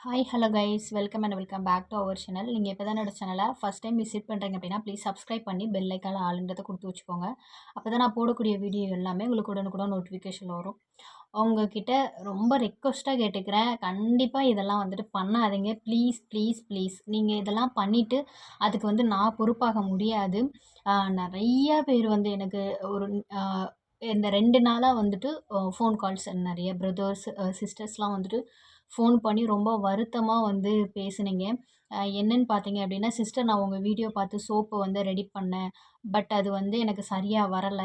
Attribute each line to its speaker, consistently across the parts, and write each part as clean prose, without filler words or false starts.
Speaker 1: Hi hello guys welcome and welcome back to our channel. நீங்கள் இப்போ தான் என்னோட சேனலை ஃபஸ்ட் டைம் விசிட் பண்ணுறீங்க அப்படின்னா ப்ளீஸ் சப்ஸ்கிரைப் பண்ணி பெல் ஐக்கான ஆளுன்றதை கொடுத்து வச்சுக்கோங்க. அப்போ தான் நான் போடக்கூடிய வீடியோ எல்லாமே உங்களுக்கு உடனுக்குடன் நோட்டிஃபிகேஷன் வரும். உங்ககிட்ட ரொம்ப ரெக்வஸ்ட்டாக கேட்டுக்கிறேன், கண்டிப்பாக இதெல்லாம் வந்துட்டு பண்ணாதீங்க. ப்ளீஸ் ப்ளீஸ் ப்ளீஸ் நீங்கள் இதெல்லாம் பண்ணிவிட்டு அதுக்கு வந்து நான் பொறுப்பாக முடியாது. நிறைய பேர் வந்து எனக்கு ஒரு இந்த 2 நாளாக வந்துட்டு ஃபோன் கால்ஸ் நிறைய பிரதர்ஸ் சிஸ்டர்ஸ்லாம் வந்துட்டு ஃபோன் பண்ணி ரொம்ப வருத்தமா வந்து பேசுனீங்க. என்னன்னு பார்த்தீங்க அப்படின்னா, "சிஸ்டர் நான் உங்க வீடியோ பார்த்து சோப்பு வந்து ரெடி பண்ணேன். பட் அது வந்து எனக்கு சரியா வரல."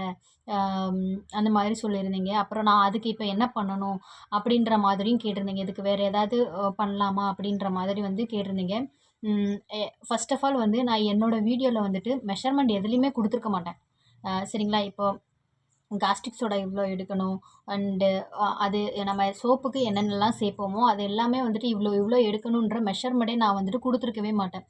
Speaker 1: அம் அந்த மாதிரி சொல்லியிருந்தீங்க. அப்புறம் நான் அதுக்கு இப்ப என்ன பண்ணணும்? அப்படின்ற மாதிரியும் கேட்டிருந்தீங்க. "இதுக்கு வேற ஏதாவது பண்ணலாமா?" அப்படின்ற மாதிரி வந்து கேட்டிருந்தீங்க. ஃபர்ஸ்ட் ஆஃப் ஆல் வந்து நான் என்னோட வீடியோல வந்துட்டு மெஷர்மென்ட் எதுலயுமே குடுத்துருக்க மாட்டேன். சரிங்களா? இப்போ காஸ்டிக் சோடா இவ்வளோ எடுக்கணும். அண்டு அது நம்ம சோப்புக்கு என்னென்னலாம் சேர்ப்போமோ, அது எல்லாமே வந்துட்டு இவ்வளோ இவ்வளோ எடுக்கணுன்ற மெஷர்மெண்ட்டே நான் வந்துட்டு குடுத்துருக்கவே மாட்டேன்.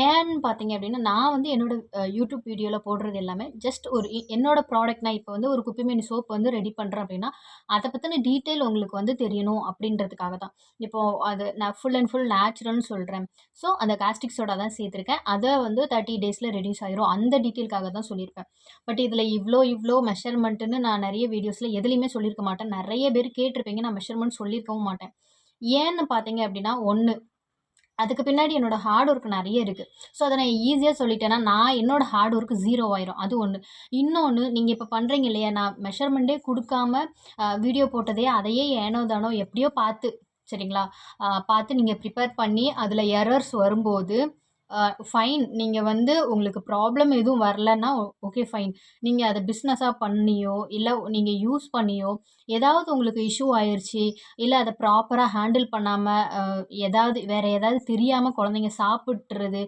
Speaker 1: ஏன்னு பார்த்தீங்க அப்டின்னா, நான் வந்து என்னோட யூடியூப் வீடியோல போடுறது எல்லாமே ஜஸ்ட் ஒரு என்னோட ப்ராடக்ட் நான் இப்போ வந்து ஒரு குப்பைமேனி சோப் வந்து ரெடி பண்றேன் அப்டின்னா, அத பத்தின டீட்டெயில் உங்களுக்கு வந்து தெரியணும் அப்டின்றதுக்காக தான். இப்போ அது நான் ஃபுல் அண்ட் ஃபுல் நேச்சுரல்னு சொல்றேன். ஸோ அந்த காஸ்டிக் சோடா தான் சேர்த்துருக்கேன். அத வந்து 30 டேஸ்ல ரெட்யூஸ் ஆயிரும். அந்த டீட்டெயிலுக்காக தான் சொல்லியிருப்பேன். பட் இதில இவ்ளோ இவ்ளோ மெஷர்மென்ட்டுன்னு நான் நெறைய வீடியோஸ்ல எதுலயுமே சொல்லியிருக்க மாட்டேன். நெறைய பேர் கேட்டிருப்பீங்க. நான் மெஷர்மென்ட் சொல்லியிருக்கவும் மாட்டேன். ஏன்னு பார்த்தீங்க அப்டின்னா, 1 அதுக்கு பின்னாடி என்னோட ஹார்ட் ஒர்க் நெறைய இருக்கு. ஸோ, அத நான் ஈஸியா சொல்லிட்டேன்னா, நான் என்னோட ஹார்ட் ஒர்க் 0 ஆயிரும். அது 1. இன்னொன்னு நீங்க இப்ப பண்றீங்க இல்லையா? நான் மெஷர்மென்ட்டே குடுக்காம வீடியோ போட்டதே அதையே ஏனோ தானோ எப்படியோ பார்த்து சரிங்களா? பார்த்து நீங்க ப்ரிப்பேர் பண்ணி அதில எரர்ஸ் வரும்போது ஃபைன். நீங்க வந்து உங்களுக்கு ப்ராப்ளம் எதுவும் வரலன்னா, ஓகே ஃபைன். நீங்க அத பிசினஸா பண்ணியோ, இல்ல நீங்க யூஸ் பண்ணியோ, ஏதாவது உங்களுக்கு இஷ்யூ ஆயிருச்சு, இல்ல அத ப்ராப்பரா ஹேண்டில் பண்ணாம, ஏதாவது வேற ஏதாவது தெரியாம குழந்தைங்க சாப்பிட்டுறது,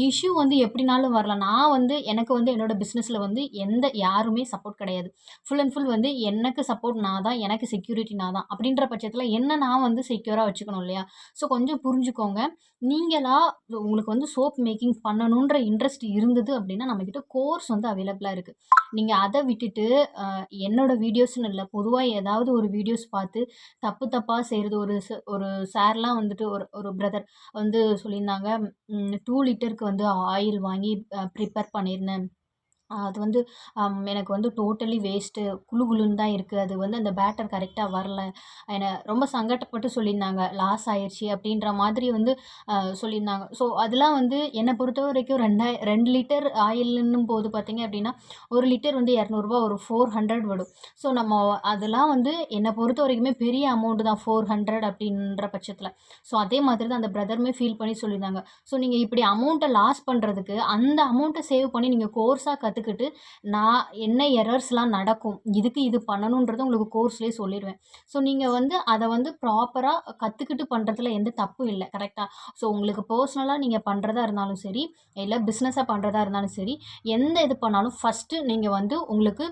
Speaker 1: இஷ்யூ வந்து எப்படினாலும் வரலாம். நான் வந்து எனக்கு வந்து என்னோட பிசினஸ்ல வந்து யாருமே சப்போர்ட் கிடையாது. ஃபுல் அண்ட் ஃபுல் வந்து எனக்கு சப்போர்ட் நான் தான், எனக்கு செக்யூரிட்டி நான் தான். அப்படின்ற பட்சத்தில என்ன நான் வந்து செக்யூரா வச்சுக்கணும் இல்லையா? ஸோ கொஞ்சம் புரிஞ்சுக்கோங்க. நீங்களா உங்களுக்கு வந்து சோப் மேக்கிங் பண்ணணுன்ற இன்ட்ரெஸ்ட் இருந்தது அப்படின்னா, நம்மகிட்ட கோர்ஸ் வந்து அவைலபிளா இருக்கு. நீங்க அத விட்டுட்டு, என்னோட வீடியோஸ்ன்னு இல்ல, பொதுவா ஏதாவது ஒரு வீடியோஸ் பார்த்து தப்பு தப்பா செய்றது ஒரு சார்லாம் வந்துட்டு ஒரு ஒரு பிரதர் வந்து சொல்லியிருந்தாங்க. 2 லிட்டருக்கு வந்து ஆயில் வாங்கி ப்ரிப்பேர் பண்ணியிருந்தேன். அது வந்து எனக்கு வந்து டோட்டலி வேஸ்ட்டு. குளு குளுன்னு தான் இருக்கு. அது வந்து அந்த பேட்டர் கரெக்ட்டா வரல. ரொம்ப சங்கட்டப்பட்டு சொல்லியிருந்தாங்க. லாஸ் ஆயிருச்சு அப்டின்ற மாதிரி வந்து சொல்லியிருந்தாங்க. ஸோ, அதெல்லாம் வந்து என்ன பொறுத்தவரைக்கும் 2 லிட்டர் ஆயில்ன்னும் போது பார்த்தீங்க அப்டின்னா, 1 லிட்டர் வந்து ரூ. 200 ஒரு 400 வரும். ஸோ, நம்ம அதெல்லாம் வந்து என்ன பொறுத்தவரைக்குமே பெரிய அமௌண்ட் தான் 400 அப்டின்ற பட்சத்தில. ஸோ, அதே மாதிரி தான் அந்த பிரதருமே ஃபீல் பண்ணி சொல்லியிருந்தாங்க. ஸோ, நீங்க இப்டி அமௌண்ட்ட லாஸ் பண்றதுக்கு அந்த அமௌண்ட்ட சேவ் பண்ணி நீங்க கோர்ஸா கத்துக்கிட்டு, நான் என்ன எரர்ஸ்லாம் நடக்கும், இதுக்கு இது பண்ணணுன்றத உங்களுக்கு கோர்ஸ்லயே சொல்லிருவேன். ஸோ, நீங்க வந்து அத வந்து ப்ராப்பரா கத்துக்கிட்டு பண்றதுல எந்த தப்பும் இல்ல. கரெக்ட்டா? ஸோ, உங்களுக்கு பெர்சனலா நீங்க பண்றதா இருந்தாலும் சரி, இல்ல பிசினஸா பண்றதா இருந்தாலும் சரி, எந்த இது பண்ணாலும் ஃபர்ஸ்ட்டு நீங்க வந்து உங்களுக்கு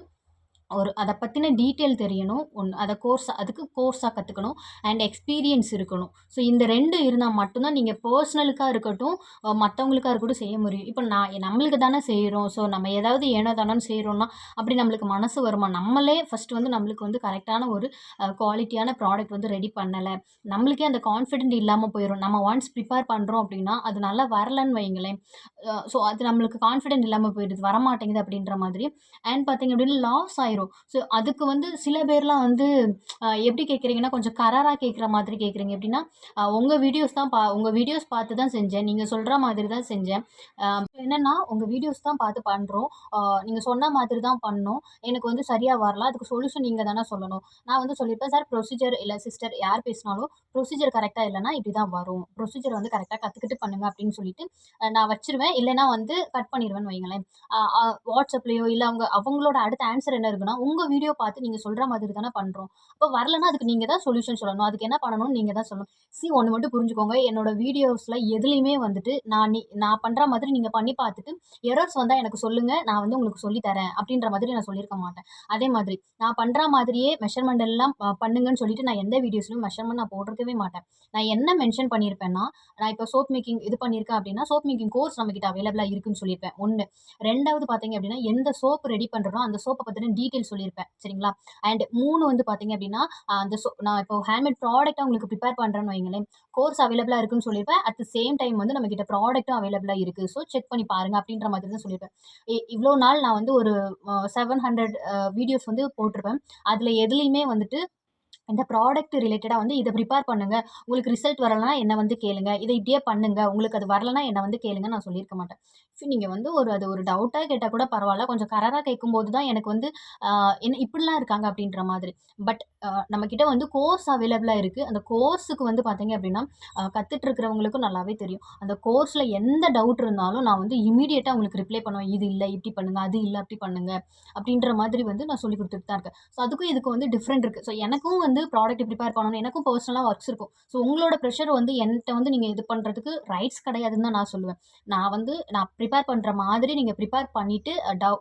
Speaker 1: அத பத்தின டீட்டெயில் தெரியணும். அத அதுக்கு கோர்ஸா கத்துக்கணும். அண்ட் எக்ஸ்பீரியன்ஸ் இருக்கணும். ஸோ இந்த 2 இருந்தா மட்டும் தான் நீங்க பெர்சனலுக்கா இருக்கட்டும், மத்தவங்களுக்கா இருக்கட்டும் செய்ய முடியும். இப்ப நம்மளுக்கு தானே செய்றோம். ஸோ நம்ம ஏதாவது ஏனோ தானோன்னு செய்றோம்னா, அப்படி நம்மளுக்கு மனசு வருமா? நம்மளே ஃபர்ஸ்ட் வந்து நம்மளுக்கு வந்து கரெக்ட்டான ஒரு குவாலிட்டியான ப்ராடக்ட் வந்து ரெடி பண்ணல. நம்மளுக்கே அந்த கான்ஃபிடென்ட் இல்லாம போயிரும். நம்ம ஒன்ஸ் ப்ரிப்பேர் பண்றோம் அப்படின்னா, அது நல்லா வரலன்னு வையுங்களேன், ஸோ அது நம்மளுக்கு கான்ஃபிடென்ட் இல்லாம போயிடுது. வரமாட்டேங்குது அப்படின்ற மாதிரி. அண்ட் பார்த்தீங்க அப்படின்னா லாஸ் ஆயிரும். ஸோ அதுக்கு வந்து சில பேர்லாம் வந்து எப்படி கேட்குறீங்கன்னா, கொஞ்சம் கராரா கேட்குற மாதிரி கேட்குறீங்க. எப்படின்னா, உங்க வீடியோஸ் பார்த்து தான் செஞ்சேன். நீங்க சொல்ற மாதிரி தான் செஞ்சேன். என்னன்னா, உங்க வீடியோஸ் தான் பார்த்து பண்றோம். நீங்க சொன்ன மாதிரி தான் பண்ணோம். எனக்கு வந்து சரியா வரல. அதுக்கு சொல்யூஷன் நீங்க தானே சொல்லணும். நான் வந்து சொல்லியிருப்பேன், "சார் ப்ரொசீஜர் இல்ல சிஸ்டர் யார் பேசினாலும் ப்ரொசீஜர் கரெக்ட்டா இல்லன்னா இப்படி தான் வரும். ப்ரொசீஜர் வந்து கரெக்ட்டா கத்துக்கிட்டு பண்ணுங்க." அப்படின்னு சொல்லிட்டு நான் வச்சுருவேன். இல்லன்னா வந்து கட் பண்ணிருவேன்னு வையுங்களேன். அ அ WhatsAppலயோ இல்ல அவங்களோட அடுத்த ஆன்ஸர் என்ன இருக்குன்னா, "உங்க வீடியோ பார்த்து நீங்க சொல்ற மாதிரி தானே பண்றோம். அப்ப வரலன்னா அதுக்கு நீங்க தான் சொல்யூஷன் சொல்லணும். அதுக்கு என்ன பண்ணணும்னு நீங்க தான் சொல்லணும்." ஒண்ணு மட்டும் புரிஞ்சுக்கோங்க. என்னோட வீடியோஸ்ல எதுலயுமே வந்துட்டு நான் பண்ற மாதிரி நீங்க பண்ணி பார்த்துட்டு, எரர்ஸ் வந்தா எனக்கு சொல்லுங்க. நான் வந்து உங்களுக்கு சொல்லி தரேன். அப்படின்ற மாதிரி நான் சொல்லியிருக்க மாட்டேன். அதே மாதிரி நான் பண்ற மாதிரியே மெஷர்மென்ட் எல்லாம் பண்ணுங்கன்னு சொல்லிட்டு நான் எந்த வீடியோஸ்லயும் மெஷர்மென்ட் நான் போட்டிருக்கவே மாட்டேன். நான் என்ன மென்ஷன் பண்ணியிருப்பேன்னா, நான் இப்ப சோப் மேக்கிங் இது பண்ணியிருக்கேன் அப்படின்னா, சோப் மேக்கிங் கோர்ஸ் நம்மகிட்ட அவைலபிளா இருக்குன்னு சொல்லியிருப்பேன். 1. 2வது பார்த்தீங்க அப்படின்னா, எந்த சோப் ரெடி பண்றனோ, அந்த சோப்ப பத்தின டீட்டெயில் சொல்லியிருப்பேன். சரிங்களா? அண்ட் 3 வந்து பார்த்தீங்க அப்படின்னா, அந்த நான் இப்போ ஹேண்ட்மேட் ப்ராடக்ட்டா உங்களுக்கு ப்ரிப்பேர் பண்றேன்னு வைங்களேன், கோர்ஸ் அவைலபிளா இருக்குன்னு சொல்லியிருப்பேன். அட் த சேம் டைம் வந்து நம்மகிட்ட ப்ராடக்ட்டும் அவைலபிளா இருக்கு. ஸோ செக் பண்ணி பாருங்க அப்படின்ற மாதிரி தான் சொல்லியிருப்பேன். இவ்ளோ நாள் நான் வந்து ஒரு 700 வீடியோஸ் வந்து போட்டிருப்பேன். அதுல எதுலயுமே வந்துட்டு இந்த ப்ராடக்ட் ரிலேட்டடா வந்து இத ப்ரிப்பேர் பண்ணுங்க. உங்களுக்கு ரிசல்ட் வரலனா என்ன வந்து கேளுங்க. இத இப்படியே பண்ணுங்க. உங்களுக்கு அது வரலனா என்ன வந்து கேளுங்கன்னு நான் சொல்லியிருக்க மாட்டேன். நீங்க வந்து அது ஒரு டவுட்டா கேட்டா கூட பரவால்ல. கொஞ்சம் கராரா கேட்கும்போது தான் எனக்கு வந்து அ என்ன இப்படிலாம் இருக்காங்க அப்படின்ற மாதிரி. பட் நம்மகிட்ட வந்து கோர்ஸ் அவைலபிளா இருக்கு. அந்த கோர்ஸுக்கு வந்து பார்த்தீங்க அப்படின்னா, கத்துட்டு இருக்கிறவங்களுக்கும் நல்லாவே தெரியும். அந்த கோர்ஸ்ல எந்த டவுட் இருந்தாலும் நான் வந்து இம்மீடியட்டா உங்களுக்கு ரிப்ளை பண்ணுவேன். இது இல்ல இப்படி பண்ணுங்க. அது இல்ல அப்படி பண்ணுங்க. அப்படின்ற மாதிரி வந்து நான் சொல்லிக் குடுத்துட்டு தான் இருக்கேன். ஸோ அதுக்கும் இதுக்கும் வந்து டிஃபரெண்ட் இருக்கு. ஸோ எனக்கும் வந்து ப்ராடக்ட் ப்ரிப்பேர் பண்ணணும். எனக்கும் பர்சனலா ஒர்க்ஸ் இருக்கும். ஸோ உங்களோட ப்ரெஷர் வந்து என்ட்ட வந்து நீங்க இது பண்றதுக்கு ரைட்ஸ் கிடையாதுன்னு தான் நான் சொல்லுவேன். நான் ப்ரிப்பேர் பண்ற மாதிரி நீங்க ப்ரிப்பேர் பண்ணிட்டு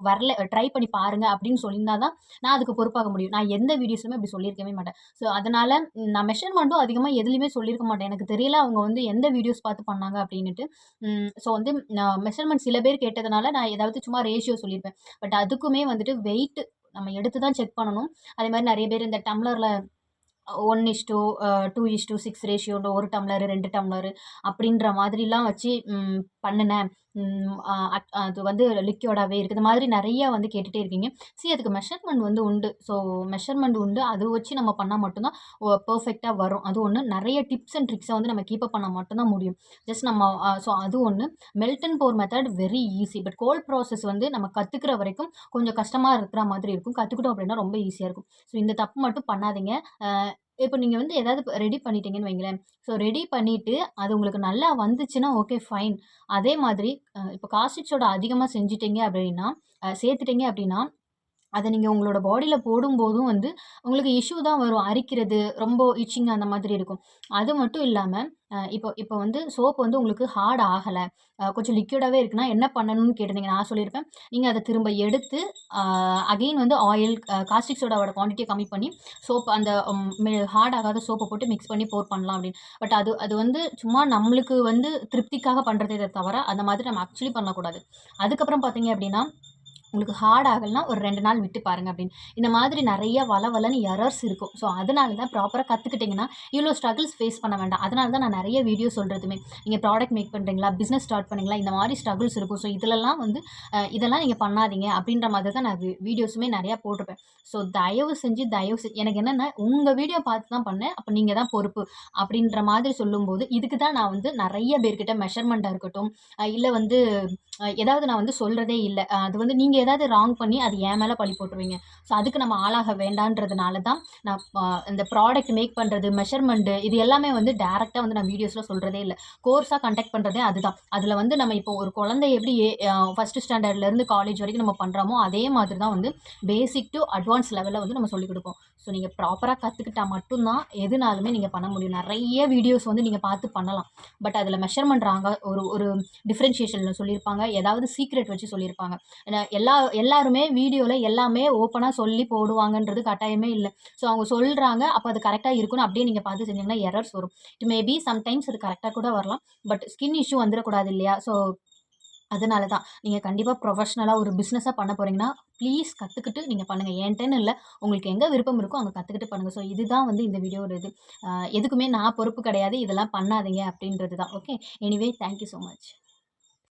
Speaker 1: வரல ட்ரை பண்ணி பாருங்க அப்படின்னு சொல்லியிருந்தா தான் நான் அதுக்கு பொறுப்பாக முடியும். நான் எந்த வீடியோஸ்லயுமே அப்படி சொல்லியிருக்கவே மாட்டேன். ஸோ அதனால நான் மெஷர்மென்ட்டும் அதிகமா எதுலயுமே சொல்லியிருக்க மாட்டேன். எனக்கு தெரியல அவங்க வந்து எந்த வீடியோஸ் பார்த்து பண்ணாங்க அப்படின்னுட்டு. ஸோ வந்து நான் மெஷர்மென்ட் சில பேர் கேட்டதுனால நான் ஏதாவது சும்மா ரேஷியோ சொல்லியிருப்பேன். பட் அதுக்குமே வந்துட்டு வெயிட் நம்ம எடுத்து தான் செக் பண்ணணும். அதே மாரி நெறைய பேர் இந்த டம்ளர்ல 1:2:6 ரேஷியோன்ற 1 டம்ளரு, 2 டம்ளரு அப்படின்ற மாதிரிலாம் வச்சு பண்ணுனேன். ம் அ அது வந்து லிக்விடாவே இருக்கு. இந்த மாதிரி நெறைய வந்து கேட்டுட்டே இருக்கீங்க. அதுக்கு மெஷர்மென்ட் வந்து உண்டு. ஸோ மெஷர்மென்ட் உண்டு. அத வச்சு நம்ம பண்ணா மட்டும் தான் பெர்ஃபெக்ட்டா வரும். அது ஒண்ணு. நெறைய டிப்ஸ் அண்ட் ட்ரிக்ஸ வந்து நம்ம கீப் அப் பண்ணா மட்டும் தான் முடியும். ஜஸ்ட் நம்ம ஸோ அது ஒண்ணு. Melt and pour method very easy. But cold process வந்து நம்ம கத்துக்கிற வரைக்கும் கொஞ்சம் கஷ்டமா இருக்கிற மாதிரி இருக்கும். கத்துக்கிட்டோம் அப்படின்னா ரொம்ப ஈஸியா இருக்கும். ஸோ இந்த தப்பு மட்டும் பண்ணாதீங்க. அ இப்ப நீங்க வந்து ஏதாவது ரெடி பண்ணிட்டீங்கன்னு வைங்களேன். ஸோ ரெடி பண்ணிட்டு, அது உங்களுக்கு நல்லா வந்துச்சுன்னா, ஓகே ஃபைன். அதே மாதிரி இப்ப காஸ்டிக் சோடா அதிகமா செஞ்சுட்டீங்க அப்படின்னா, சேர்த்துட்டீங்க அப்படின்னா, அத நீங்க உங்களோட பாடியில போடும்போதும் வந்து, உங்களுக்கு இஷ்யூ தான் வரும். அரிக்கிறது, ரொம்ப இச்சிங் அந்த மாதிரி இருக்கும். அது மட்டும் இல்லாம, இப்போ இப்போ வந்து சோப் வந்து உங்களுக்கு ஹார்ட் ஆகல. கொஞ்சம் லிக்விடாவே இருக்குன்னா, என்ன பண்ணணும்னு கேட்டிருந்தீங்க. நான் சொல்லியிருப்பேன். நீங்க அத திரும்ப எடுத்து, அ அகைன் வந்து ஆயில் காஸ்டிக் சோடாவோட குவான்டிட்டிய கம்மி பண்ணி, சோப் அந்த ஹார்ட் ஆகாத சோப்ப போட்டு மிக்ஸ் பண்ணி போர் பண்ணலாம் அப்படின்னு. பட் அது அது வந்து சும்மா நம்மளுக்கு வந்து திருப்திக்காக பண்றதே தவிர, அந்த மாதிரி நம்ம ஆக்சுவலி பண்ணக்கூடாது. அதுக்கப்புறம் பார்த்தீங்க அப்படின்னா உங்களுக்கு ஹார்ட் ஆகலன்னா ஒரு 2 நாள் விட்டு பாருங்க அப்படின்னு. இந்த மாதிரி நெறைய வளவளன்னு எரர்ஸ் இருக்கும். ஸோ அதனால தான் ப்ராப்பரா கத்துக்கிட்டீங்கன்னா, இவ்ளோ ஸ்ட்ரகிள்ஸ் ஃபேஸ் பண்ண வேண்டாம். அதனால தான் நான் நெறைய வீடியோ சொல்றதுமே. நீங்க ப்ராடக்ட் மேக் பண்றீங்களா? பிசினஸ் ஸ்டார்ட் பண்ணீங்களா? இந்த மாரி ஸ்ட்ரகிள்ஸ் இருக்கும். ஸோ இதுலலாம் வந்து இதெல்லாம் நீங்க பண்ணாதீங்க அப்படின்ற மாதிரி தான் நான் வீடியோஸுமே நெறையா போட்டிருப்பேன். ஸோ தயவு செஞ்சு எனக்கு என்னன்னா, உங்க வீடியோ பார்த்து தான் பண்ணேன். அப்ப நீங்க தான் பொறுப்பு அப்படின்ற மாதிரி சொல்லும்போது, இதுக்கு தான் நான் வந்து நெறைய பேர்கிட்ட மெஷர்மென்ட்டா இருக்கட்டும், இல்ல வந்து ஏதாவது நான் வந்து சொல்றதே இல்ல. அது வந்து நீங்க ஏதாவது ராங் பண்ணி அது என் மேல பழி போட்டுருவீங்க. ஸோ அதுக்கு நம்ம ஆளாக வேண்டான்றதுனால தான் நான் இந்த ப்ராடக்ட் மேக் பண்றது, மெஷர்மென்ட் இது எல்லாமே வந்து டைரக்ட்டா வந்து நான் வீடியோஸ்ல சொல்றதே இல்ல. கோர்ஸா கண்டக்ட் பண்றதே அதுதான். அதுல வந்து நம்ம இப்போ ஒரு குழந்தை எப்படி 1 ஸ்டாண்டர்ட்லேருந்து காலேஜ் வரைக்கும் நம்ம பண்றோமோ, அதே மாதிரி தான் வந்து பேசிக் டூ அட்வான்ஸ் லெவல்ல வந்து நம்ம சொல்லிக் குடுப்போம். ஸோ நீங்க ப்ராப்பரா கத்துக்கிட்டா மட்டும் தான் எதுனாலுமே நீங்க பண்ண முடியும். நெறைய வீடியோஸ் வந்து நீங்க பார்த்து பண்ணலாம். பட் அதுல மெஷர்மென்ட் ராங்கா ஒரு ஒரு டிஃபரன்ஷியேஷன்ல சொல்லியிருப்பாங்க. ஏதாவது சீக்ரெட் வச்சு சொல்லியிருப்பாங்க. எல்லாருமே வீடியோல எல்லாமே ஓப்பனா சொல்லி போடுவாங்கன்றது கட்டாயமே இல்ல. ஸோ அவங்க சொல்றாங்க. அப்ப அது கரெக்ட்டா இருக்குன்னு அப்படியே நீங்க பார்த்து செஞ்சீங்கன்னா எரர்ஸ் வரும். இட் மே பி சம்டைம்ஸ் அது கரெக்ட்டா கூட வரலாம். பட் ஸ்கின் இஷ்யூ வந்துறக்கூடாது இல்லையா? ஸோ அதனால தான். நீங்க கண்டிப்பா ப்ரொஃபஷனலா ஒரு பிசினஸா பண்ண போறீங்கன்னா, ப்ளீஸ் கத்துக்கிட்டு நீங்க பண்ணுங்க. என்ட்டன்னு இல்ல. உங்களுக்கு எங்க விருப்பம் இருக்கோ அங்க கத்துக்கிட்டு பண்ணுங்க. ஸோ இதுதான் வந்து இந்த வீடியோட இது. எதுக்குமே நான் பொறுப்பு கிடையாது. இதெல்லாம் பண்ணாதீங்க அப்படின்றது தான். Okay. Anyway thank you so much.